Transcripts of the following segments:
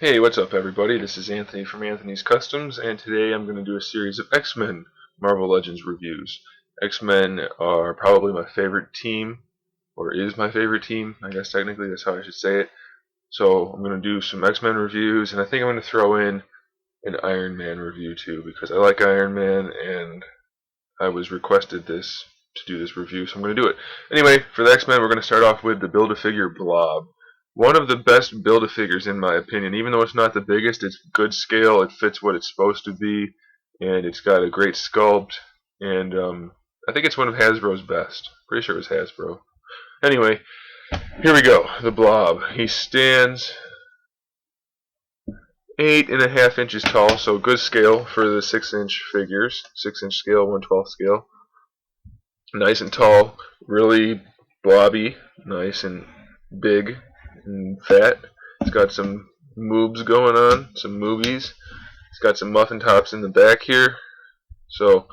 Hey, what's up everybody? This is Anthony from Anthony's Customs, and today I'm going to do a series of X-Men Marvel Legends reviews. X-Men are probably my favorite team, or is my favorite team, I guess technically that's how I should say it. So I'm going to do some X-Men reviews, and I think I'm going to throw in an Iron Man review too, because I like Iron Man, and I was requested to do this review, so I'm going to do it. Anyway, for the X-Men, we're going to start off with the Build-A-Figure Blob. One of the best Build-A-Figures in my opinion. Even though it's not the biggest, it's good scale, it fits what it's supposed to be, and it's got a great sculpt, and I think it's one of Hasbro's best. Pretty sure it was Hasbro. Anyway, here we go, the Blob. He stands 8.5 inches tall, so good scale for the 6-inch figures. 6-inch scale, 1/12 scale. Nice and tall, really blobby, nice and big and fat. It's got some moobs going on, some movies. It's got some muffin tops in the back here. So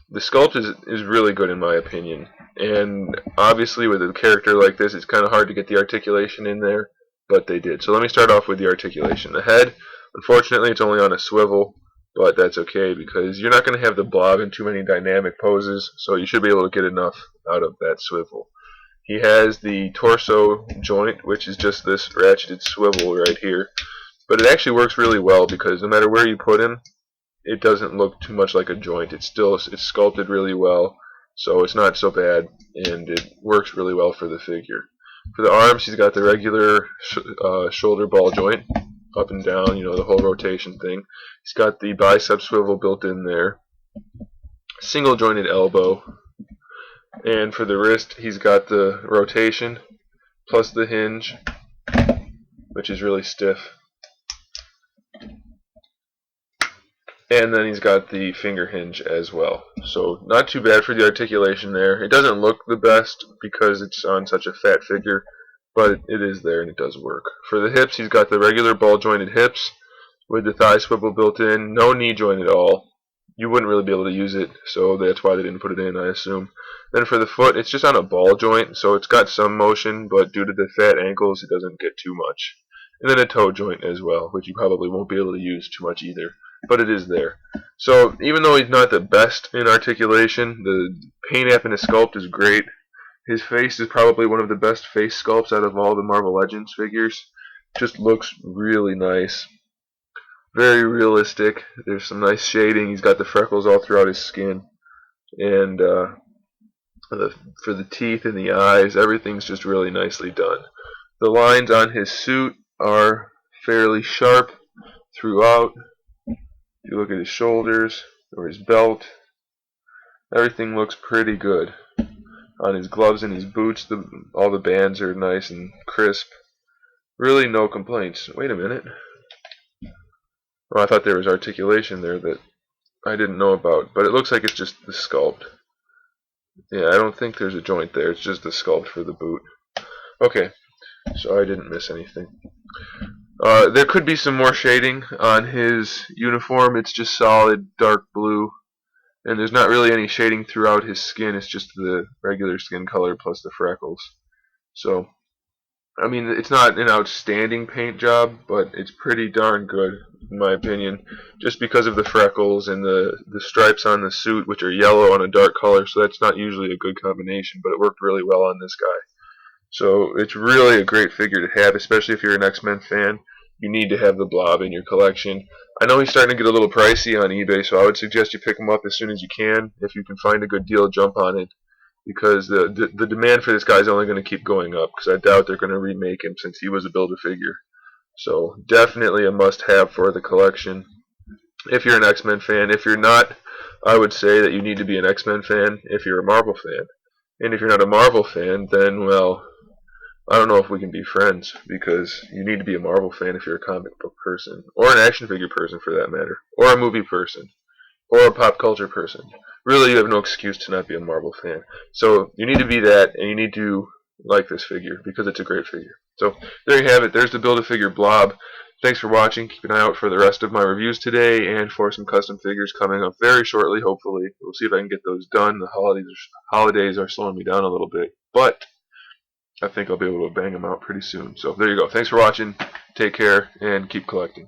the sculpt is really good in my opinion. And obviously with a character like this, it's kind of hard to get the articulation in there, but they did. So let me start off with the articulation. The head, unfortunately, it's only on a swivel. But that's okay because you're not going to have the Blob in too many dynamic poses, so you should be able to get enough out of that swivel. He has the torso joint, which is just this ratcheted swivel right here. But it actually works really well because no matter where you put him, it doesn't look too much like a joint. It's sculpted really well, so it's not so bad, and it works really well for the figure. For the arms, he's got the regular shoulder ball joint, up and down, the whole rotation thing. He's got the bicep swivel built in there. Single jointed elbow. And for the wrist, he's got the rotation plus the hinge, which is really stiff. And then he's got the finger hinge as well. So not too bad for the articulation there. It doesn't look the best because it's on such a fat figure, but it is there and it does work. For the hips, he's got the regular ball jointed hips with the thigh swivel built in, no knee joint at all. You wouldn't really be able to use it, so that's why they didn't put it in, I assume. Then for the foot, it's just on a ball joint, so it's got some motion, but due to the fat ankles, it doesn't get too much. And then a toe joint as well, which you probably won't be able to use too much either, but it is there. So even though he's not the best in articulation, the paint app in his sculpt is great. His face is probably one of the best face sculpts out of all the Marvel Legends figures. Just looks really nice. Very realistic. There's some nice shading. He's got the freckles all throughout his skin. And for the teeth and the eyes, everything's just really nicely done. The lines on his suit are fairly sharp throughout. If you look at his shoulders or his belt, everything looks pretty good. On his gloves and his boots, all the bands are nice and crisp. Really no complaints. Wait a minute. Oh, I thought there was articulation there that I didn't know about, but it looks like it's just the sculpt. Yeah, I don't think there's a joint there. It's just the sculpt for the boot. Okay, so I didn't miss anything. There could be some more shading on his uniform. It's just solid dark blue, and there's not really any shading throughout his skin. It's just the regular skin color plus the freckles. So, I mean, it's not an outstanding paint job, but it's pretty darn good, in my opinion, just because of the freckles and the stripes on the suit, which are yellow on a dark color, so that's not usually a good combination, but it worked really well on this guy. So it's really a great figure to have, especially if you're an X-Men fan. You need to have the Blob in your collection. I know he's starting to get a little pricey on eBay, so I would suggest you pick him up as soon as you can. If you can find a good deal, jump on it, because the demand for this guy is only going to keep going up, because I doubt they're going to remake him since he was a Build-A-Figure. So definitely a must-have for the collection if you're an X-Men fan. If you're not, I would say that you need to be an X-Men fan if you're a Marvel fan. And if you're not a Marvel fan, then, well, I don't know if we can be friends, because you need to be a Marvel fan if you're a comic book person, or an action figure person for that matter, or a movie person, or a pop culture person. Really, you have no excuse to not be a Marvel fan. So you need to be that, and you need to like this figure, because it's a great figure. So there you have it. There's the Build-A-Figure Blob. Thanks for watching. Keep an eye out for the rest of my reviews today, and for some custom figures coming up very shortly, hopefully. We'll see if I can get those done. The holidays are slowing me down a little bit, but I think I'll be able to bang them out pretty soon. So there you go. Thanks for watching. Take care and keep collecting.